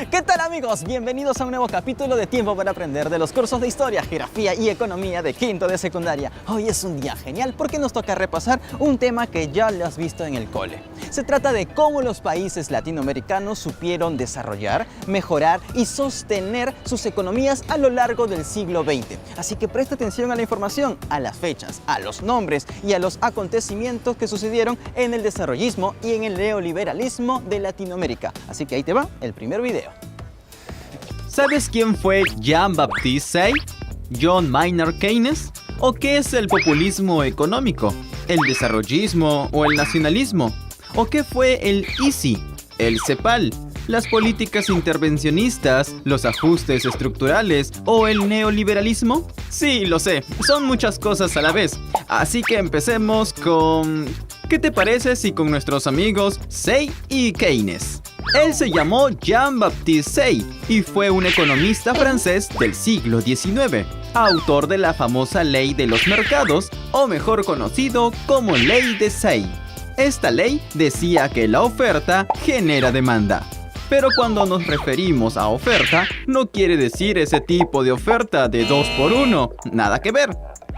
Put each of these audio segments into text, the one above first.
¿Qué tal, amigos? Bienvenidos a un nuevo capítulo de Tiempo para Aprender de los cursos de Historia, Geografía y Economía de quinto de secundaria. Hoy es un día genial porque nos toca repasar un tema que ya lo has visto en el cole. Se trata de cómo los países latinoamericanos supieron desarrollar, mejorar y sostener sus economías a lo largo del siglo XX. Así que presta atención a la información, a las fechas, a los nombres y a los acontecimientos que sucedieron en el desarrollismo y en el neoliberalismo de Latinoamérica. Así que ahí te va el primer video. ¿Sabes quién fue Jean-Baptiste Say? ¿John Maynard Keynes? ¿O qué es el populismo económico? ¿El desarrollismo o el nacionalismo? ¿O qué fue el ICI? ¿El CEPAL? ¿Las políticas intervencionistas? ¿Los ajustes estructurales? ¿O el neoliberalismo? Sí, lo sé, son muchas cosas a la vez. Así que empecemos con... ¿Qué te parece si con nuestros amigos Say y Keynes? Él se llamó Jean-Baptiste Say y fue un economista francés del siglo XIX, autor de la famosa Ley de los Mercados, o mejor conocido como Ley de Say. Esta ley decía que la oferta genera demanda. Pero cuando nos referimos a oferta, no quiere decir ese tipo de oferta de 2 por 1, nada que ver.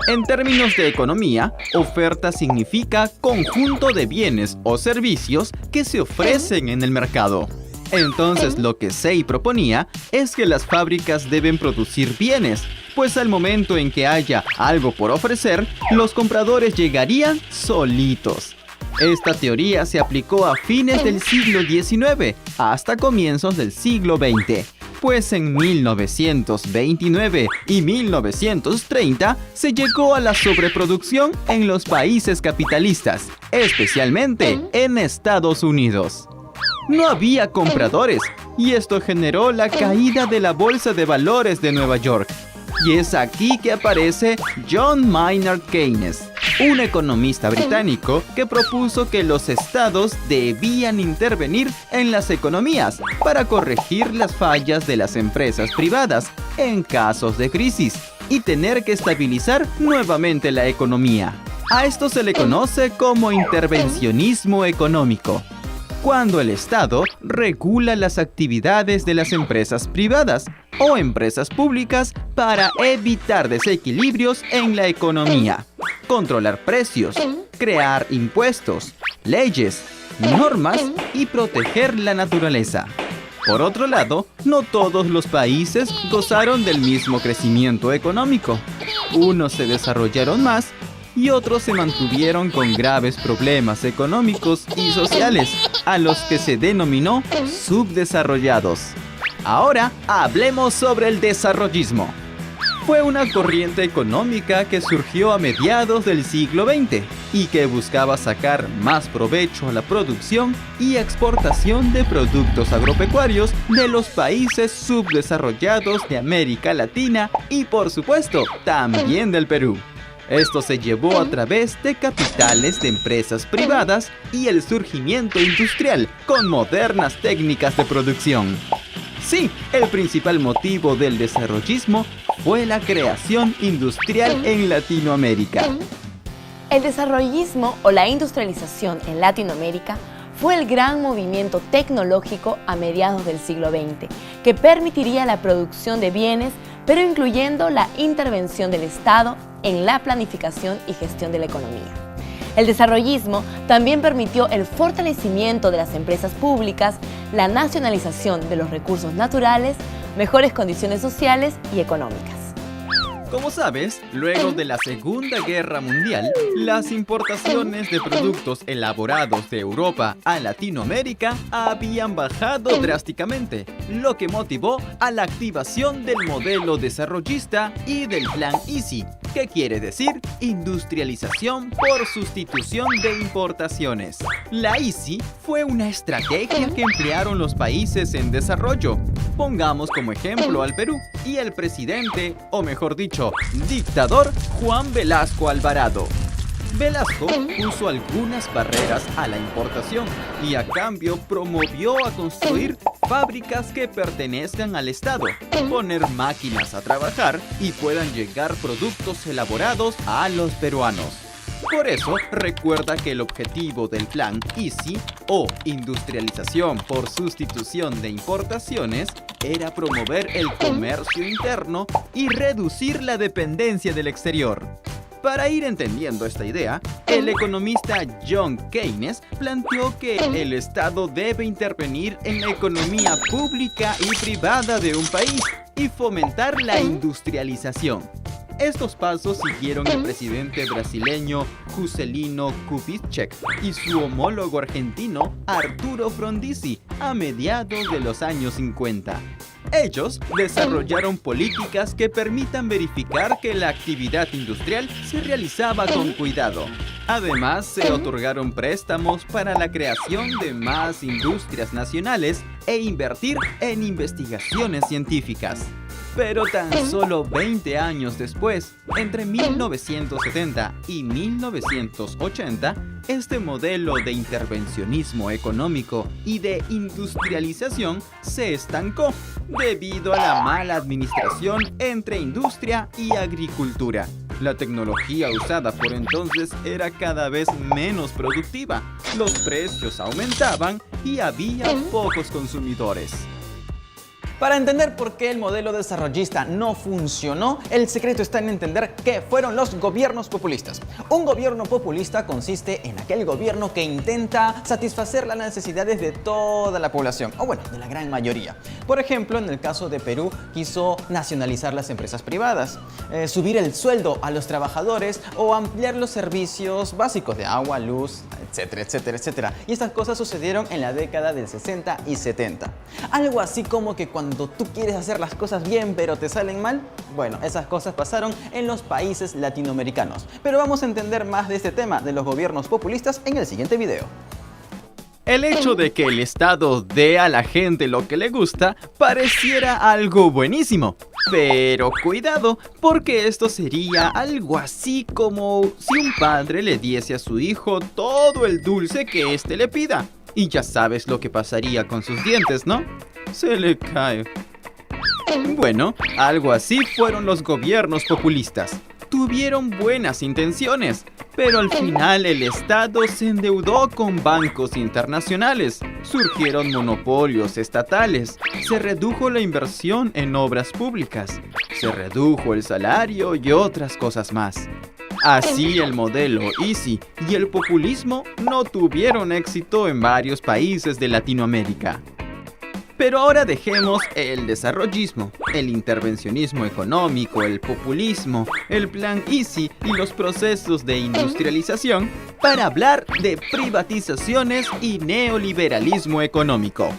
En términos de economía, oferta significa conjunto de bienes o servicios que se ofrecen en el mercado. Entonces lo que Say proponía es que las fábricas deben producir bienes, pues al momento en que haya algo por ofrecer, los compradores llegarían solitos. Esta teoría se aplicó a fines del siglo XIX hasta comienzos del siglo XX. Pues en 1929 y 1930 se llegó a la sobreproducción en los países capitalistas, especialmente en Estados Unidos. No había compradores y esto generó la caída de la Bolsa de Valores de Nueva York. Y es aquí que aparece John Maynard Keynes, un economista británico que propuso que los estados debían intervenir en las economías para corregir las fallas de las empresas privadas en casos de crisis y tener que estabilizar nuevamente la economía. A esto se le conoce como intervencionismo económico, cuando el Estado regula las actividades de las empresas privadas o empresas públicas para evitar desequilibrios en la economía, controlar precios, crear impuestos, leyes, normas y proteger la naturaleza. Por otro lado, no todos los países gozaron del mismo crecimiento económico. Unos se desarrollaron más y otros se mantuvieron con graves problemas económicos y sociales, a los que se denominó subdesarrollados. Ahora hablemos sobre el desarrollismo. Fue una corriente económica que surgió a mediados del siglo XX y que buscaba sacar más provecho a la producción y exportación de productos agropecuarios de los países subdesarrollados de América Latina y, por supuesto, también del Perú. Esto se llevó a través de capitales de empresas privadas y el surgimiento industrial con modernas técnicas de producción. Sí, el principal motivo del desarrollismo fue la creación industrial en Latinoamérica. El desarrollismo o la industrialización en Latinoamérica fue el gran movimiento tecnológico a mediados del siglo XX que permitiría la producción de bienes, pero incluyendo la intervención del Estado en la planificación y gestión de la economía. El desarrollismo también permitió el fortalecimiento de las empresas públicas, la nacionalización de los recursos naturales, mejores condiciones sociales y económicas. Como sabes, luego de la Segunda Guerra Mundial, las importaciones de productos elaborados de Europa a Latinoamérica habían bajado drásticamente, lo que motivó a la activación del modelo desarrollista y del Plan ICI, que quiere decir industrialización por sustitución de importaciones. La ICI fue una estrategia que emplearon los países en desarrollo. Pongamos como ejemplo al Perú y el presidente, o mejor dicho, dictador Juan Velasco Alvarado. Velasco puso algunas barreras a la importación y a cambio promovió a construir fábricas que pertenezcan al Estado, poner máquinas a trabajar y puedan llegar productos elaborados a los peruanos. Por eso, recuerda que el objetivo del plan EASY, o industrialización por sustitución de importaciones, era promover el comercio interno y reducir la dependencia del exterior. Para ir entendiendo esta idea, el economista John Keynes planteó que el Estado debe intervenir en la economía pública y privada de un país y fomentar la industrialización. Estos pasos siguieron el presidente brasileño Juscelino Kubitschek y su homólogo argentino Arturo Frondizi a mediados de los años 50. Ellos desarrollaron políticas que permitan verificar que la actividad industrial se realizaba con cuidado. Además, se otorgaron préstamos para la creación de más industrias nacionales e invertir en investigaciones científicas. Pero tan solo 20 años después, entre 1970 y 1980, este modelo de intervencionismo económico y de industrialización se estancó debido a la mala administración entre industria y agricultura. La tecnología usada por entonces era cada vez menos productiva, los precios aumentaban y había pocos consumidores. Para entender por qué el modelo desarrollista no funcionó, el secreto está en entender qué fueron los gobiernos populistas. Un gobierno populista consiste en aquel gobierno que intenta satisfacer las necesidades de toda la población, o bueno, de la gran mayoría. Por ejemplo, en el caso de Perú, quiso nacionalizar las empresas privadas, subir el sueldo a los trabajadores o ampliar los servicios básicos de agua, luz, etcétera, etcétera, etcétera. Y estas cosas sucedieron en la década del 60 y 70. Algo así como que cuando tú quieres hacer las cosas bien pero te salen mal, bueno, esas cosas pasaron en los países latinoamericanos. Pero vamos a entender más de este tema de los gobiernos populistas en el siguiente video. El hecho de que el Estado dé a la gente lo que le gusta pareciera algo buenísimo. Pero cuidado, porque esto sería algo así como si un padre le diese a su hijo todo el dulce que éste le pida. Y ya sabes lo que pasaría con sus dientes, ¿no? Se le cae. Bueno, algo así fueron los gobiernos populistas. Tuvieron buenas intenciones, pero al final el Estado se endeudó con bancos internacionales, surgieron monopolios estatales, se redujo la inversión en obras públicas, se redujo el salario y otras cosas más. Así el modelo EASY y el populismo no tuvieron éxito en varios países de Latinoamérica. Pero ahora dejemos el desarrollismo, el intervencionismo económico, el populismo, el plan EASY y los procesos de industrialización para hablar de privatizaciones y neoliberalismo económico.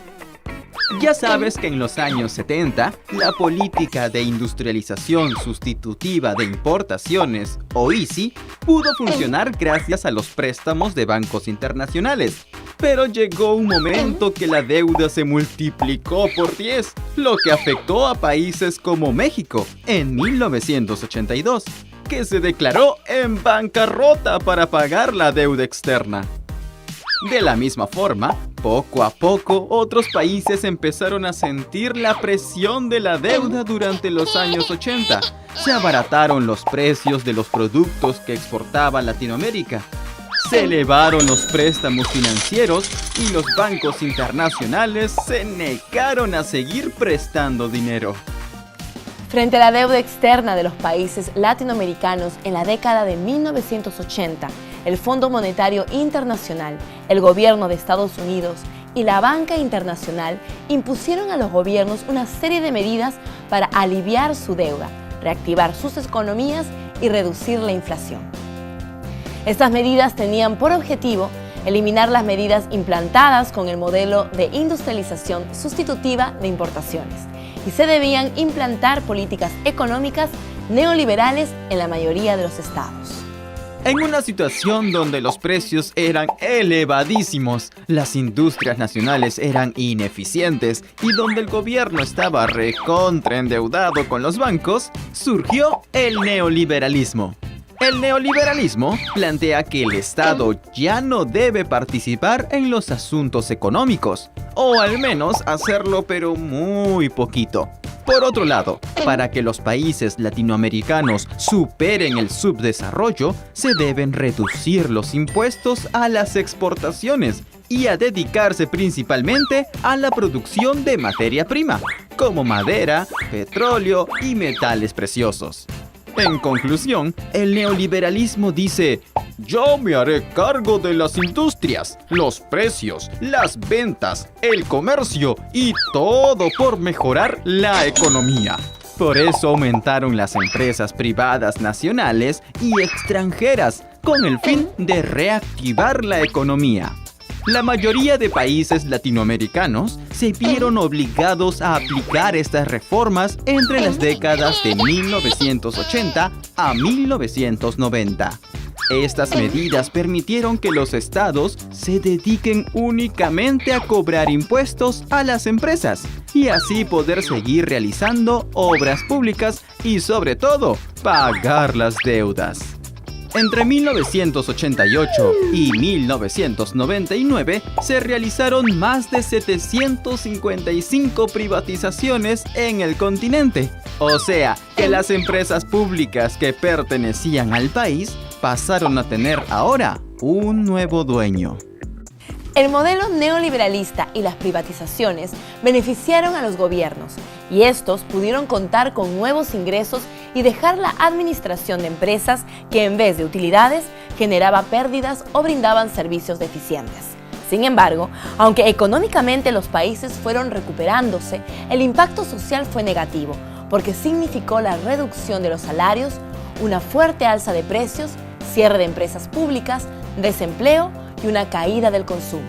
Ya sabes que en los años 70, la política de industrialización sustitutiva de importaciones, o EASY, pudo funcionar gracias a los préstamos de bancos internacionales. Pero llegó un momento que la deuda se multiplicó por 10, lo que afectó a países como México en 1982, que se declaró en bancarrota para pagar la deuda externa. De la misma forma, poco a poco, otros países empezaron a sentir la presión de la deuda durante los años 80. Se abarataron los precios de los productos que exportaba Latinoamérica. Se elevaron los préstamos financieros y los bancos internacionales se negaron a seguir prestando dinero. Frente a la deuda externa de los países latinoamericanos en la década de 1980, el Fondo Monetario Internacional, el gobierno de Estados Unidos y la banca internacional impusieron a los gobiernos una serie de medidas para aliviar su deuda, reactivar sus economías y reducir la inflación. Estas medidas tenían por objetivo eliminar las medidas implantadas con el modelo de industrialización sustitutiva de importaciones y se debían implantar políticas económicas neoliberales en la mayoría de los estados. En una situación donde los precios eran elevadísimos, las industrias nacionales eran ineficientes y donde el gobierno estaba recontraendeudado con los bancos, surgió el neoliberalismo. El neoliberalismo plantea que el Estado ya no debe participar en los asuntos económicos, o al menos hacerlo pero muy poquito. Por otro lado, para que los países latinoamericanos superen el subdesarrollo, se deben reducir los impuestos a las exportaciones y a dedicarse principalmente a la producción de materia prima, como madera, petróleo y metales preciosos. En conclusión, el neoliberalismo dice: yo me haré cargo de las industrias, los precios, las ventas, el comercio y todo por mejorar la economía. Por eso aumentaron las empresas privadas nacionales y extranjeras con el fin de reactivar la economía. La mayoría de países latinoamericanos se vieron obligados a aplicar estas reformas entre las décadas de 1980 a 1990. Estas medidas permitieron que los estados se dediquen únicamente a cobrar impuestos a las empresas y así poder seguir realizando obras públicas y, sobre todo, pagar las deudas. Entre 1988 y 1999 se realizaron más de 755 privatizaciones en el continente. O sea, que las empresas públicas que pertenecían al país pasaron a tener ahora un nuevo dueño. El modelo neoliberalista y las privatizaciones beneficiaron a los gobiernos y estos pudieron contar con nuevos ingresos y dejar la administración de empresas que en vez de utilidades generaba pérdidas o brindaban servicios deficientes. Sin embargo, aunque económicamente los países fueron recuperándose, el impacto social fue negativo porque significó la reducción de los salarios, una fuerte alza de precios, cierre de empresas públicas, desempleo y una caída del consumo.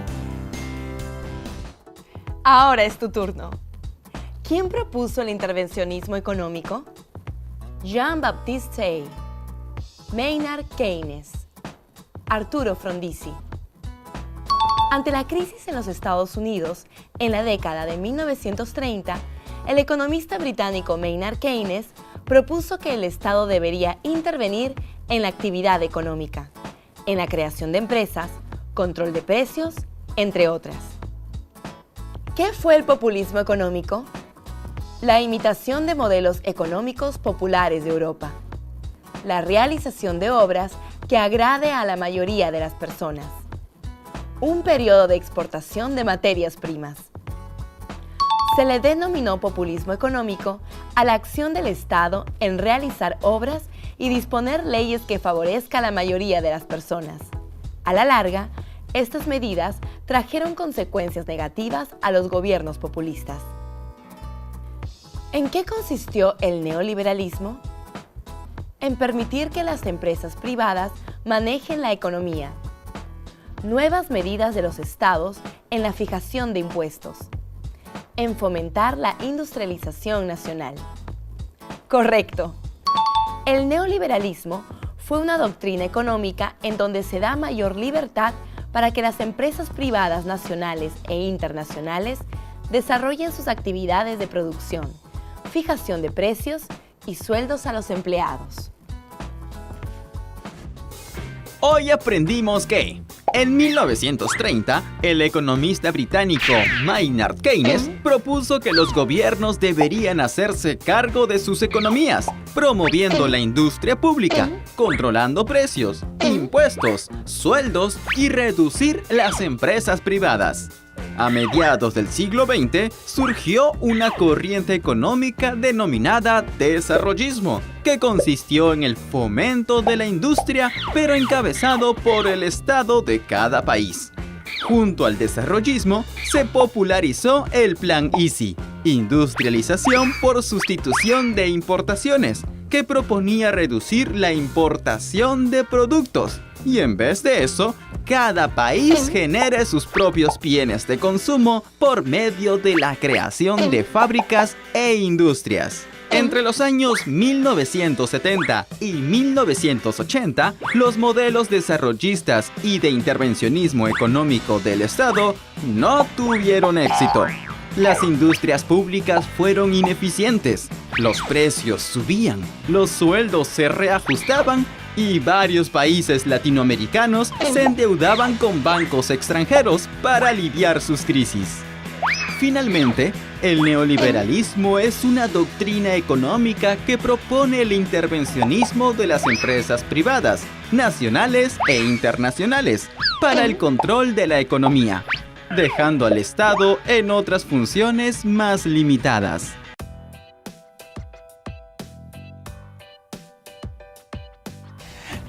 Ahora es tu turno. ¿Quién propuso el intervencionismo económico? Jean-Baptiste Say, Maynard Keynes, Arturo Frondizi. Ante la crisis en los Estados Unidos, en la década de 1930, el economista británico Maynard Keynes propuso que el Estado debería intervenir en la actividad económica, en la creación de empresas, control de precios, entre otras. ¿Qué fue el populismo económico? La imitación de modelos económicos populares de Europa. La realización de obras que agrade a la mayoría de las personas. Un periodo de exportación de materias primas. Se le denominó populismo económico a la acción del Estado en realizar obras y disponer leyes que favorezcan a la mayoría de las personas. A la larga, estas medidas trajeron consecuencias negativas a los gobiernos populistas. ¿En qué consistió el neoliberalismo? En permitir que las empresas privadas manejen la economía. Nuevas medidas de los estados en la fijación de impuestos. En fomentar la industrialización nacional. Correcto. El neoliberalismo fue una doctrina económica en donde se da mayor libertad para que las empresas privadas nacionales e internacionales desarrollen sus actividades de producción, fijación de precios y sueldos a los empleados. Hoy aprendimos que en 1930, el economista británico Maynard Keynes propuso que los gobiernos deberían hacerse cargo de sus economías, promoviendo la industria pública, controlando precios, impuestos, sueldos y reducir las empresas privadas. A mediados del siglo XX surgió una corriente económica denominada desarrollismo, que consistió en el fomento de la industria, pero encabezado por el Estado de cada país. Junto al desarrollismo, se popularizó el Plan Easy, industrialización por sustitución de importaciones, que proponía reducir la importación de productos. Y en vez de eso, cada país genere sus propios bienes de consumo por medio de la creación de fábricas e industrias. Entre los años 1970 y 1980, los modelos desarrollistas y de intervencionismo económico del Estado no tuvieron éxito. Las industrias públicas fueron ineficientes, los precios subían, los sueldos se reajustaban y varios países latinoamericanos se endeudaban con bancos extranjeros para aliviar sus crisis. Finalmente, El neoliberalismo es una doctrina económica que propone el intervencionismo de las empresas privadas, nacionales e internacionales, para el control de la economía, dejando al Estado en otras funciones más limitadas.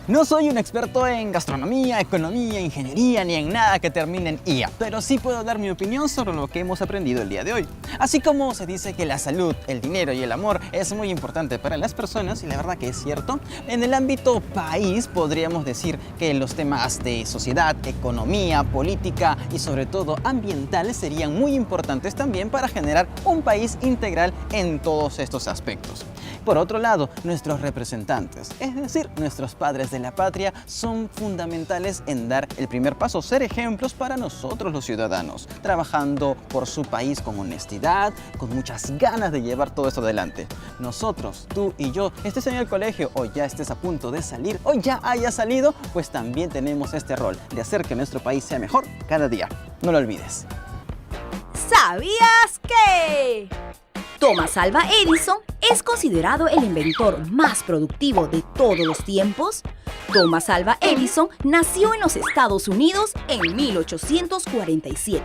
No soy un experto en gastronomía, economía, ingeniería, ni en nada que termine en IA, pero sí puedo dar mi opinión sobre lo que hemos aprendido el día de hoy. Así como se dice que la salud, el dinero y el amor es muy importante para las personas, y la verdad que es cierto, en el ámbito país podríamos decir que los temas de sociedad, economía, política y sobre todo ambientales serían muy importantes también para generar un país integral en todos estos aspectos. Por otro lado, nuestros representantes, es decir, nuestros padres de la patria, son fundamentales en dar el primer paso, ser ejemplos para nosotros los ciudadanos, trabajando por su país con honestidad, con muchas ganas de llevar todo esto adelante. Nosotros, tú y yo, estés en el colegio o ya estés a punto de salir o ya hayas salido, pues también tenemos este rol de hacer que nuestro país sea mejor cada día. No lo olvides. ¿Sabías que Thomas Alva Edison es considerado el inventor más productivo de todos los tiempos? Thomas Alva Edison nació en los Estados Unidos en 1847.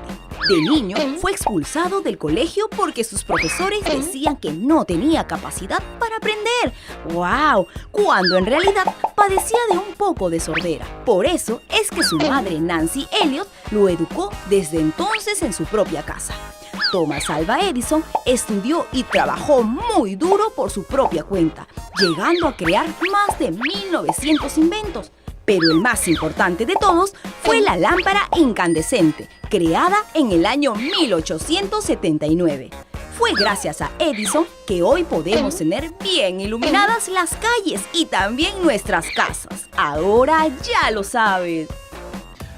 De niño fue expulsado del colegio porque sus profesores decían que no tenía capacidad para aprender. ¡Wow! Cuando en realidad padecía de un poco de sordera. Por eso es que su madre Nancy Elliot lo educó desde entonces en su propia casa. Thomas Alva Edison estudió y trabajó muy duro por su propia cuenta, llegando a crear más de 1900 inventos. Pero el más importante de todos fue la lámpara incandescente, creada en el año 1879. Fue gracias a Edison que hoy podemos tener bien iluminadas las calles y también nuestras casas. Ahora ya lo sabes.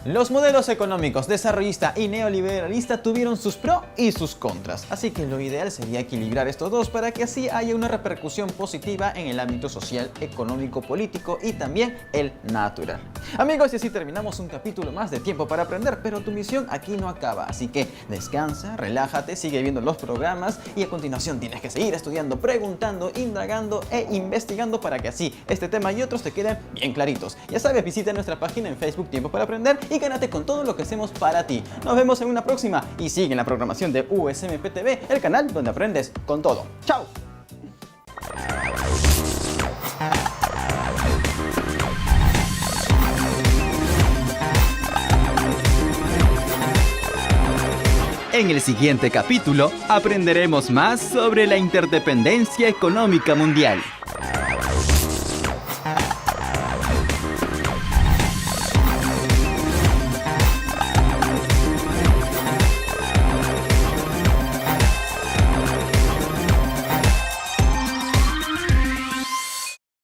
Los modelos económicos desarrollista y neoliberalista tuvieron sus pros y sus contras, así que lo ideal sería equilibrar estos dos para que así haya una repercusión positiva en el ámbito social, económico, político y también el natural. Amigos, y así terminamos un capítulo más de Tiempo para Aprender, pero tu misión aquí no acaba, así que descansa, relájate, sigue viendo los programas y a continuación tienes que seguir estudiando, preguntando, indagando e investigando para que así este tema y otros te queden bien claritos. Ya sabes, visita nuestra página en Facebook Tiempo para Aprender y gánate con todo lo que hacemos para ti. Nos vemos en una próxima y sigue en la programación de USMP TV, el canal donde aprendes con todo. ¡Chao! En el siguiente capítulo aprenderemos más sobre la interdependencia económica mundial.